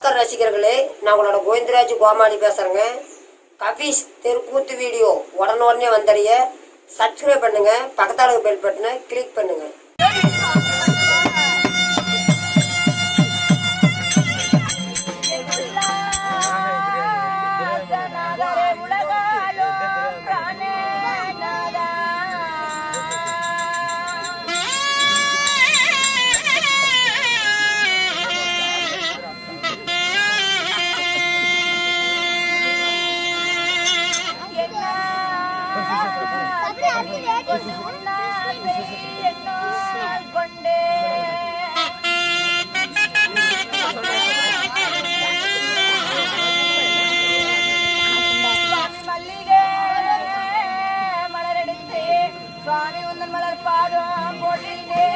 ரசிகர்களே, நான் உங்களோட கோவிந்தராஜ் கோமாளி பேசுகிறேங்க. கபீஸ் தெருக்கூத்து வீடியோ உடனே வந்தடைய சப்ஸ்கிரைப் பண்ணுங்க, பக்கத்தாளுக்கு பெல் பட்டனை கிளிக் பண்ணுங்க. சுவாமி உந்தன் மலர் பாதம் போட்டிருந்தேன்.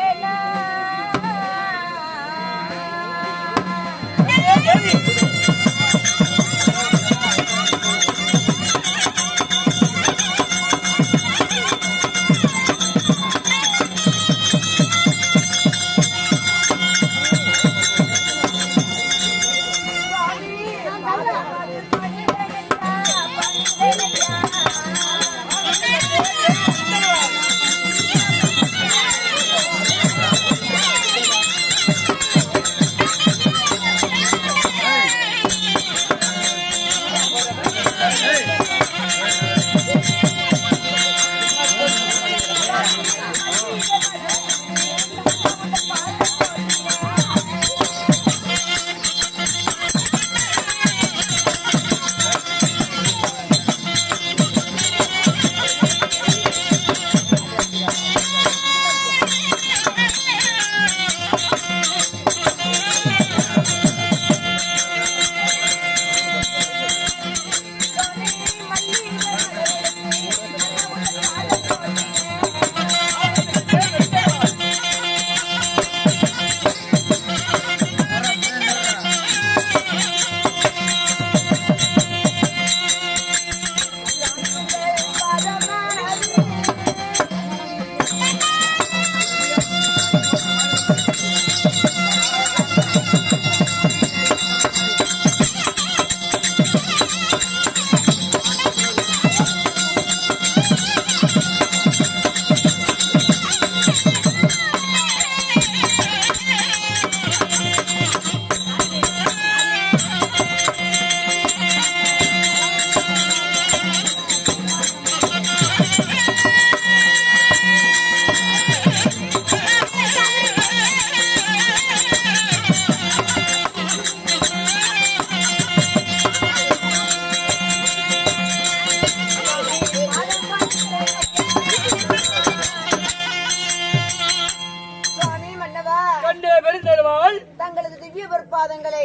தங்களது திவ்ய பொற்பாதங்களை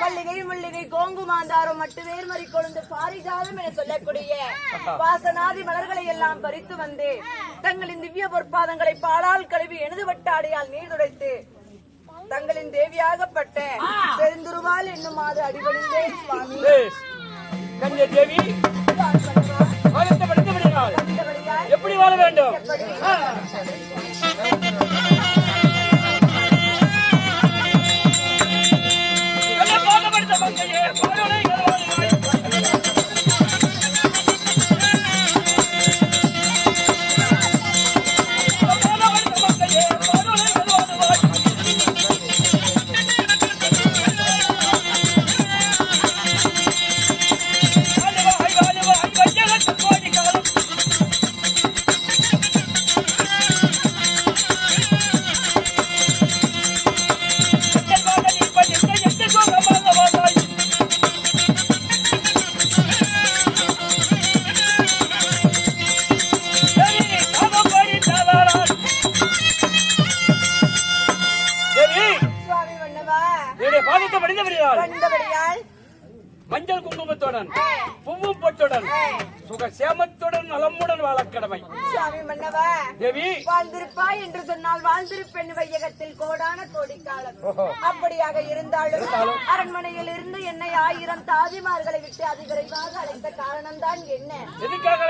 மல்லிகை முல்லிகை கோங்கு மாந்தாரம் மட்டு வேர்மறி கொழுந்து பாரிஜாதம் என சொல்லக்கூடிய வாசனாதி மலர்களை எல்லாம் பறித்து வந்து தங்களின் திவ்ய பொற்பாதங்களை பாலால் கழுவி எனது வட்டாடியால் நீர் துடைத்து தங்களின் தேவியாகப்பட்ட பெருந்துருவால் என்னும் மாது அடிபணிந்தேன் சுவாமி. தேவி எப்படி வாழ வேண்டும்? மஞ்சள் குங்குமத்துடன் பூவும் பொட்டுடன் சுகசேமத்துடன் நலமுடன் வாழ கடமை. தேவி வாழ்ந்திருப்பாய் என்று சொன்னால் வாழ்ந்திருப்பெண் வையகத்தில் கோடான கோடி காலம். அப்படியாக இருந்தாலும் அரண்மனையில் இருந்து என்னை 1000 தாதிமார்களை விட்டு அதிவிரைவாக அழைத்த காரணம் தான் என்ன? எதுக்காக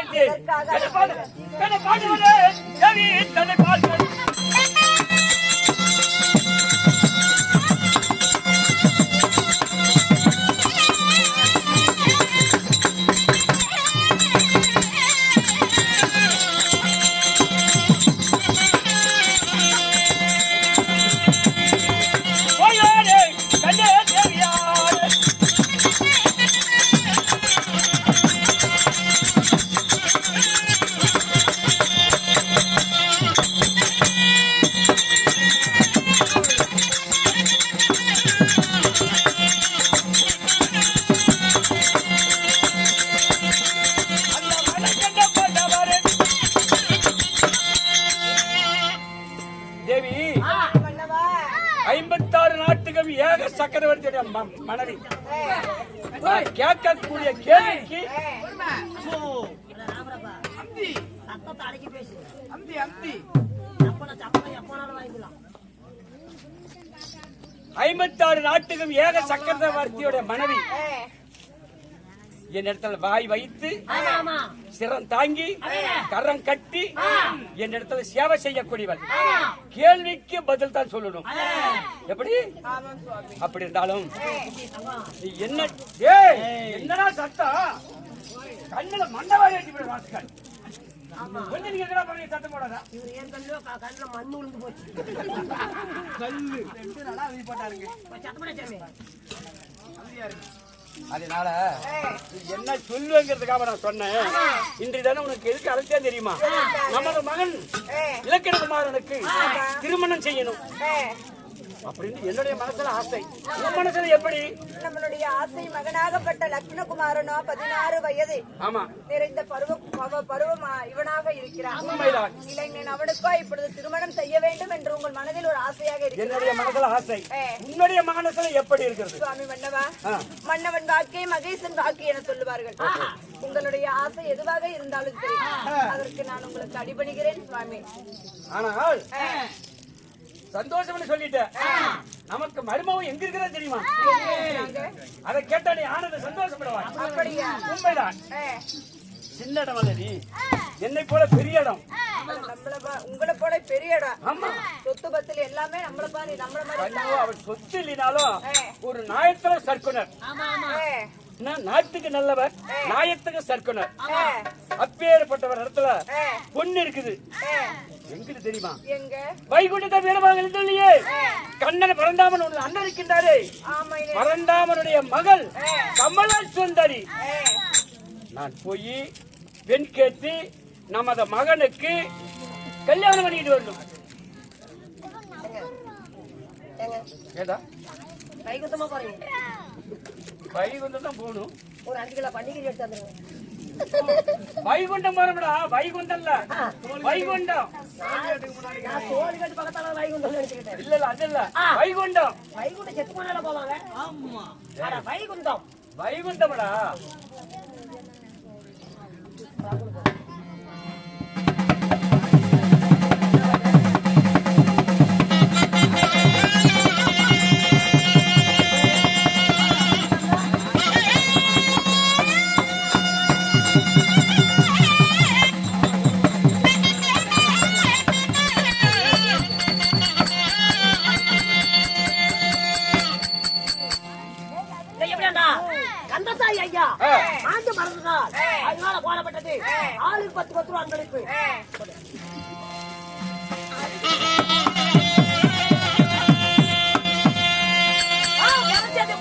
மனைவி. நான் கேட்கக்கூடிய கேள்விக்கு ஐம்பத்தாறு நாட்டுக்கும் ஏக சக்கரவர்த்தியோட மனைவி என் இடத்துல வாய் வைத்து சிரம் தாங்கி கரம் கட்டி என் இடத்துல சேவை செய்யக்கூடியவள். கேள்விக்கு பதில் தான் சொல்லணும். எப்படி அப்படி இருந்தாலும் நீ என்ன என்னடா சத்தம்? கண்ணுல மண்டவாடி அடிச்சு வாசிக்காது. கொஞ்சம் நீங்க எங்கடா பண்ணி சத்தம் போடாதா? கண்ணுல மண்ணு விழுந்து போச்சு. அதனால என்ன சொல்லுங்கிறதுக்காக நான் சொன்னேன். இன்றைய தினம் உனக்கு எதுக்கு அழைச்சா தெரியுமா? நமது மகன் இலக்கிரகுமாரனுக்கு திருமணம் செய்யணும் அப்படின்னு என்னுடைய மனசுல ஆசை. உன் மனசுல எப்படி? நம்மளுடைய ஆசை மகனாகப்பட்ட லக்ஷ்மணகுமாரனோ 16 வயது ஆமா நிறைந்த பருவம் இவனாக இருக்கிறான். உண்மைதான். இளைஞன் அவனுக்கோ இப்பொழுது திருமணம் செய்ய வேண்டும் என்று உங்கள் மனதில் ஒரு ஆசையாக இருக்கிறது. என்னுடைய மனசுல ஆசை. உன்னுடைய மனசுல எப்படி இருக்கிறது? சுவாமி மன்னவா, மன்னவன் வாக்கே மகேசன் வாக்கு என சொல்லுவார்கள். உங்களுடைய ஆசை எதுவாக இருந்தாலும் சரி, அதற்கு நான் உங்களுக்கு அடிபணிகிறேன் சுவாமி. ஆனால் சந்தோஷம் சொல்லிட்டேன். நமக்கு மருமகம் எங்க இருக்கிறதா தெரியுமா? அதை கேட்டா நீ ஆனந்த சந்தோஷப்படுவா. அப்படியா? உண்மைதான். சின்ன இடம் அல்ல, நீ என்னை போல பெரிய இடம். உங்களை போல பெரிய இடம். ஆமா, சொத்து பத்துல எல்லாமே நம்மள மாதிரி. அவர் சொத்து இல்லைனாலும் ஒரு நாயத்துல சர்க்குனர். நாட்டுக்கு நல்லவர், நாயத்துக்கு சர்க்குனர். அப்பேற்பட்டவர் இடத்துல பொண்ணு இருக்குது. எங்கிட்டு தெரியுமா? வைகுண்டத்தை வீரமாக இல்லையே, கண்ணன் பரந்தாமன் ஒன்று அண்ணன் இருக்கின்றாரே, பரந்தாமனுடைய மகள் கமலா சுந்தரி. நான் போய் பெண் கேட்டு நமது மகனுக்கு கல்யாணம் பண்ணிட்டு வரணும். ஏதா வைகுந்தமா பாருங்க, வைகுண்டம் தான் போகணும். ஒரு 5 கிலோ பண்டிகை எடுத்து வந்துருங்க. வைகுண்டம் வரமுடா, வைகுண்டம் இல்ல, வைகுண்டம். கோழிக்கட்டு பக்கத்தால வைகுண்டம் எடுத்துக்கிட்டேன். இல்ல இல்ல, அது இல்ல, வைகுண்டம். வைகுண்டம் செத்து போனால போவாங்க. வைகுண்டம் வைகுண்டம்டா. ஆண்டு மறந்துதான் அதனால போடப்பட்டது. ஆளுக்கு 10 ரூபா அன்பளிப்பு.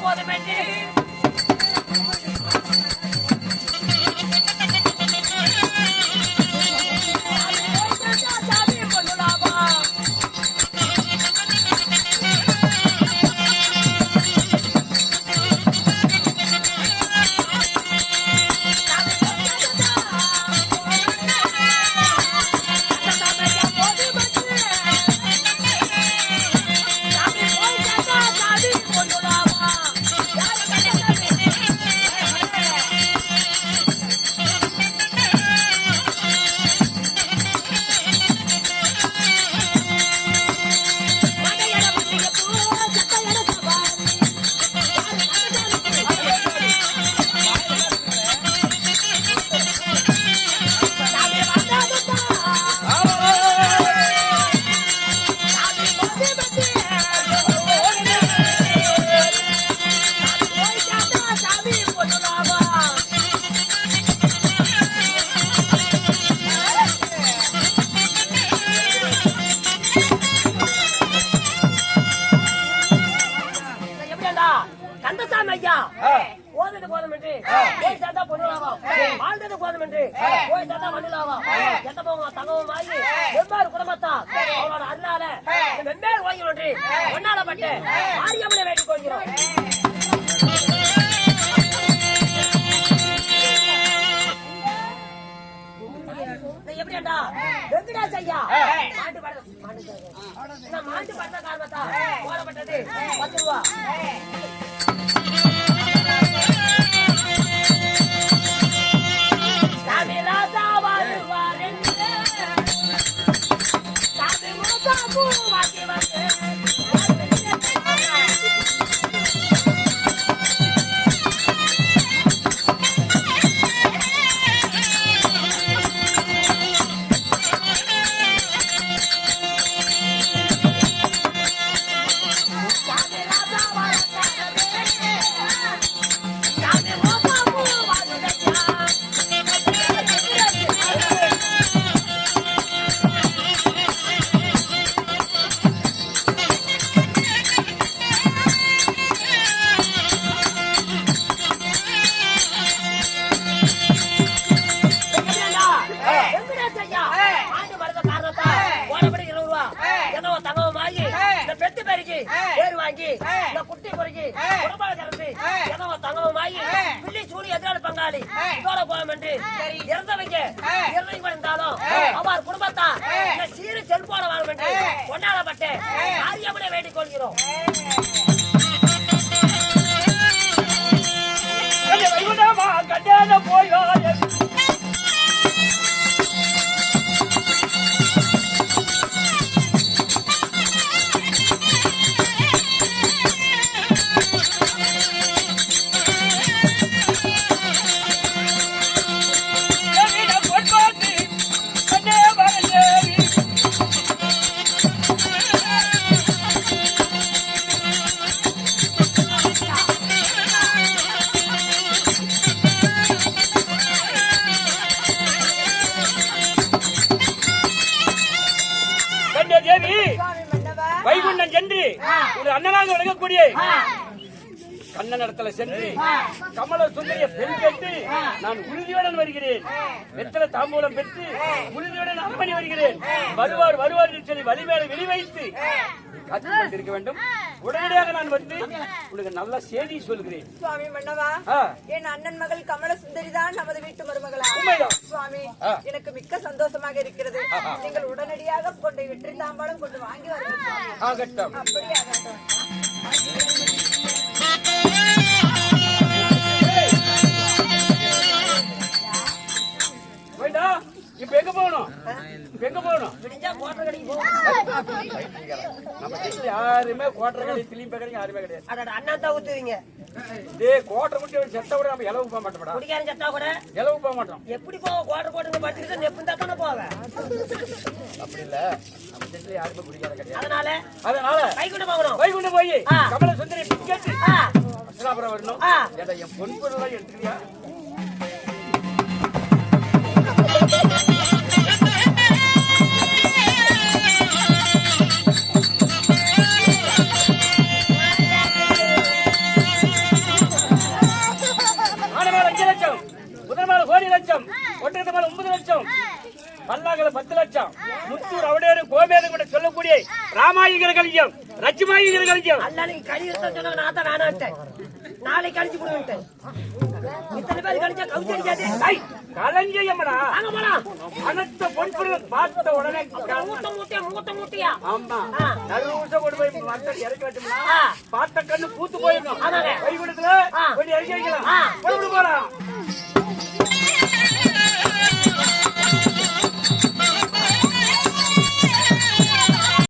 போதுமே கந்தசாமி ஐயா ஓதுறது போதுமென்று போய் சேர்த்தா பொண்ணுலாகும், வாழ்ந்தது போதுமென்று போய் சேர்த்தா மண்ணுலாகும். எத்தவங்க தங்கவும் வாங்கி வெவ்வேறு குடும்பத்தான் அவனோட அருளால வெவ்வேறு வாங்கி ஒன்று ஒன்னால பட்டு ஆரியமனை வேண்டிக் கொள்கிறோம். எப்படியா வெங்கடாஸ் ஐயா மாட்டு பட்ட காரணத்தா போடப்பட்டது 10 ரூபா. முதலாளி இதோட போகும் என்று இறந்தவைக்கு இருந்தாலும் அவர் குடும்பத்தார் இந்த சீரு செல்போன வாழும் என்று கொண்டாடப்பட்டு காரியமுறை வேண்டிக் கொள்கிறோம். வைகுண்டம் சென்று ஒரு அண்ணனாக விளங்கக்கூடிய கண்ணன் இடத்துல சென்று கமல சுந்தரிய பெண் கேட்டு நான் உறுதியுடன் வருகிறேன். வெத்தலை தாம்பூலம் பெற்று உறுதியுடன் அரமணி வருகிறேன். வருவார் வருவார் என்று சொல்லி வழிமேல வெளிவைத்து காத்துக்கொண்டிருக்க வேண்டும். உடனடியாக நான் வந்து உனக்கு நல்ல செய்தி சொல்கிறேன். சுவாமி மன்னவா, என் அண்ணன் மகள் கமல சுந்தரி தான் நமது வீட்டு மருமகளா? சுவாமி, எனக்கு மிக்க சந்தோஷமாக இருக்கிறது. நீங்கள் உடனடியாக கொண்டு வெற்றி தாம்பாளம் கொண்டு வாங்கி வருகிறேன். ஆகட்டும், அப்படியே ஆகட்டும். இப்ப எங்க போகணும்? எங்க போகணும்? நம்ம வீட்டுல யாருமே கோட்டரை கடை திளிம்ப கடை யாருமே கிடையாது. அண்ணா தான் ஊத்துவீங்க. கோட்டரை முட்டி செத்த கூட நம்ம இலவு போக மாட்டோம். குடிக்காரன் செத்தா கூட இலவு போக மாட்டோம். எப்படி போக கோட்டை போட்டு படுத்துக்கிட்டு நெப்பு தானே போவேன். அப்படி இல்ல, நம்ம வீட்டுல யாருமே குடிக்கார கிடையாது. அதனால வைகுண்டம் போகணும். வைகுண்டம் போய் கமல சுந்தரி கேட்டு அஸ்லாபுரம் வரணும். என் பொன் பொருளை எடுத்துக்கிறியா? ஒட்டகத்து மேல 9 லட்சம், பல்லாங்கல 10 லட்சம், முத்தூர் அவடேறு கோமேதம் கூட சொல்லக்கூடிய ராமாயிகர கலியம், ரஜ்மாயிகர கலியம். அல்லாஹ்க்கு கலியத்தை சொன்னா நான் தான் வேணாம்ட்டேன். நாளை கழிச்சு போடுவேன். இத்தனை பேர் கழிச்சா கவுச்சடிக்காது. ஐய், கலஞ்சயம்டா. வாங்க போலாம். அனத்த பொன்பொருள் பார்த்த உடனே மூட்ட மூட்டையா? ஆமா. நறுவுச கொண்டு போய் மரத்தை இறக்கி வச்சோம்னா பார்த்த கண்ணு பூத்து போயிடும்.